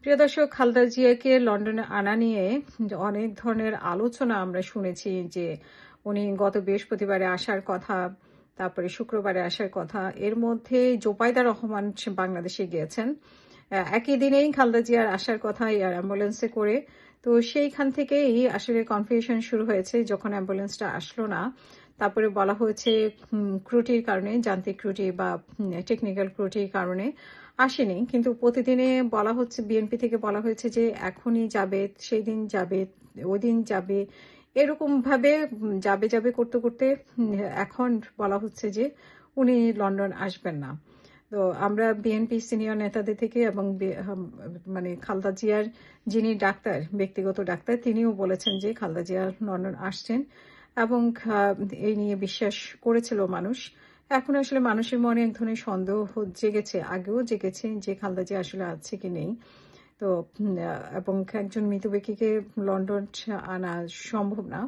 প্রিয় দর্শক, খালেদা জিয়াকে লন্ডনে আনা নিয়ে অনেক ধরনের আলোচনা আমরা শুনেছি যে উনি গত বৃহস্পতিবারে আসার কথা, তারপরে শুক্রবারে আসার কথা। এর মধ্যে জোবাইদা রহমান বাংলাদেশে গিয়েছেন একই দিনেই খালেদা জিয়ার আসার কথা এয়ার অ্যাম্বুলেন্সে করে। তো সেইখান থেকেই আসলে কনফিউশন শুরু হয়েছে যখন অ্যাম্বুলেন্সটা আসলো না। তারপরে বলা হয়েছে ত্রুটির কারণে, যান্ত্রিক ত্রুটি বা টেকনিক্যাল ত্রুটির কারণে আসেনি। কিন্তু প্রতিদিনে বলা হচ্ছে, বিএনপি থেকে বলা হয়েছে যে এখনই যাবে, সেই দিন যাবে, ওই দিন যাবে, এরকম ভাবে যাবে যাবে করতে করতে এখন বলা হচ্ছে যে উনি লন্ডন আসবেন না। তো আমরা বিএনপি সিনিয়র নেতাদের থেকে এবং মানে খালেদা জিয়ার যিনি ডাক্তার, ব্যক্তিগত ডাক্তার, তিনিও বলেছেন যে খালেদা জিয়া লন্ডন আসছেন এবং এই নিয়ে বিশ্বাস করেছিল মানুষ। এখন আসলে মানুষের মনে এক ধরনের সন্দেহ জেগেছে, আগেও জেগেছে যে খালেদা জিয়া আসলে আছে কি নেই। তো এবং একজন মৃত ব্যক্তিকে লন্ডন আনা সম্ভব না।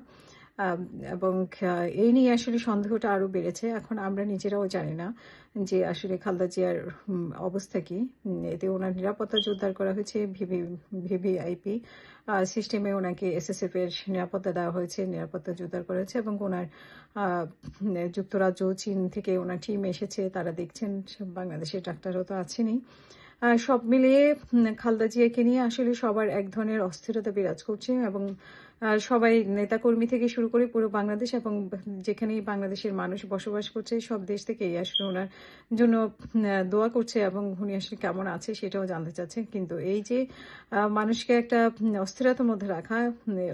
এবং এই নিয়ে আসলে সন্দেহটা আরো বেড়েছে। এখন আমরা নিজেরাও জানি না যে আসলে খালেদা জিয়ার অবস্থা কি। এতে ওনার নিরাপত্তা জোরদার করা হয়েছে, ভিভিআইপি সিস্টেমে ওনাকে এসএসএফ এর নিরাপত্তা দেওয়া হয়েছে, নিরাপত্তা জোরদার করা হয়েছে এবং ওনার যুক্তরাজ্য, চীন থেকে ওনার টিম এসেছে, তারা দেখছেন। বাংলাদেশের ডাক্তারও তো আছেনই। সব মিলিয়ে খালেদা জিয়াকে নিয়ে আসলে সবার এক ধরনের অস্থিরতা বিরাজ করছে এবং সবাই, নেতাকর্মী থেকে শুরু করে পুরো বাংলাদেশ এবং যেখানেই বাংলাদেশের মানুষ বসবাস করছে সব দেশ থেকেই আসলে ওনার জন্য দোয়া করছে এবং উনি আসলে কেমন আছে সেটাও জানতে চাচ্ছে। কিন্তু এই যে মানুষকে একটা অস্থিরতার মধ্যে রাখা,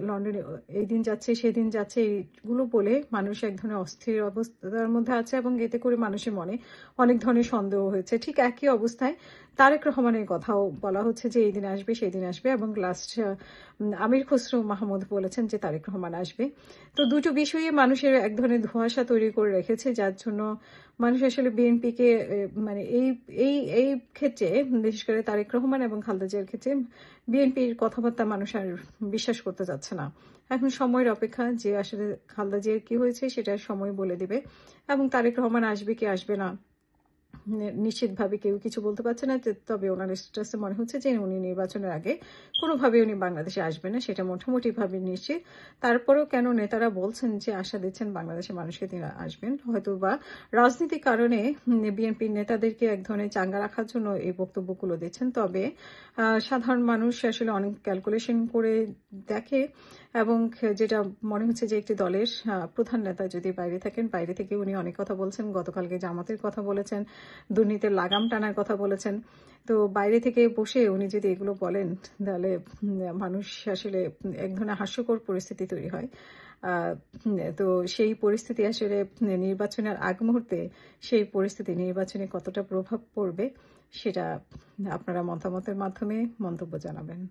লন্ডনে এই দিন যাচ্ছে সেদিন যাচ্ছে এইগুলো বলে মানুষ এক ধরনের অস্থির অবস্থার মধ্যে আছে এবং এতে করে মানুষের মনে অনেক ধরনের সন্দেহ হয়েছে। ঠিক একই অবস্থায় তারেক রহমানের কথাও বলা হচ্ছে যে এই দিন আসবে সেই দিন আসবে এবং লাস্ট আমির খসরু মাহমুদ বলেছেন যে তারেক রহমান আসবে। তো দুটো বিষয়ে মানুষের এক ধরনের ধোঁয়াশা তৈরি করে রেখেছে, যার জন্য মানুষ আসলে বিএনপিকে মানে এই এই এই ক্ষেত্রে, বিশেষ করে তারেক রহমান এবং খালেদা জিয়ার ক্ষেত্রে বিএনপির কথাবার্তা মানুষ আর বিশ্বাস করতে যাচ্ছে না। এখন সময়ের অপেক্ষা যে আসলে খালেদা জিয়ার কি হয়েছে সেটা সময় বলে দিবে এবং তারেক রহমান আসবে কি আসবে না নিশ্চিতভাবে কেউ কিছু বলতে পারছে না। তবে ওনার স্ট্যাটাসে মনে হচ্ছে যে উনি নির্বাচনের আগে কোনোভাবে উনি বাংলাদেশে আসবেন না, সেটা মোটামুটি ভাবে নিশ্চিত। তারপরেও কেন নেতারা বলছেন যে আশা দিচ্ছেন বাংলাদেশের মানুষকে তিনি আসবেন, হয়তো বা রাজনীতির কারণে বিএনপির নেতাদেরকে এক ধরনের চাঙ্গা রাখার জন্য এই বক্তব্যগুলো দিচ্ছেন। তবে সাধারণ মানুষ আসলে অনেক ক্যালকুলেশন করে দেখে এবং যেটা মনে হচ্ছে যে একটি দলের প্রধান নেতা যদি বাইরে থাকেন, বাইরে থেকে উনি অনেক কথা বলছেন, গতকালকে জামাতের কথা বলেছেন, দুর্নীতির লাগাম টানার কথা বলেছেন। তো বাইরে থেকে বসে উনি যদি এগুলো বলেন তাহলে মানুষ আসলে এক ধরনের হাস্যকর পরিস্থিতি তৈরি হয়। তো সেই পরিস্থিতি আসলে নির্বাচনের আগ মুহূর্তে সেই পরিস্থিতি নির্বাচনে কতটা প্রভাব পড়বে সেটা আপনারা মতামতের মাধ্যমে মন্তব্য জানাবেন।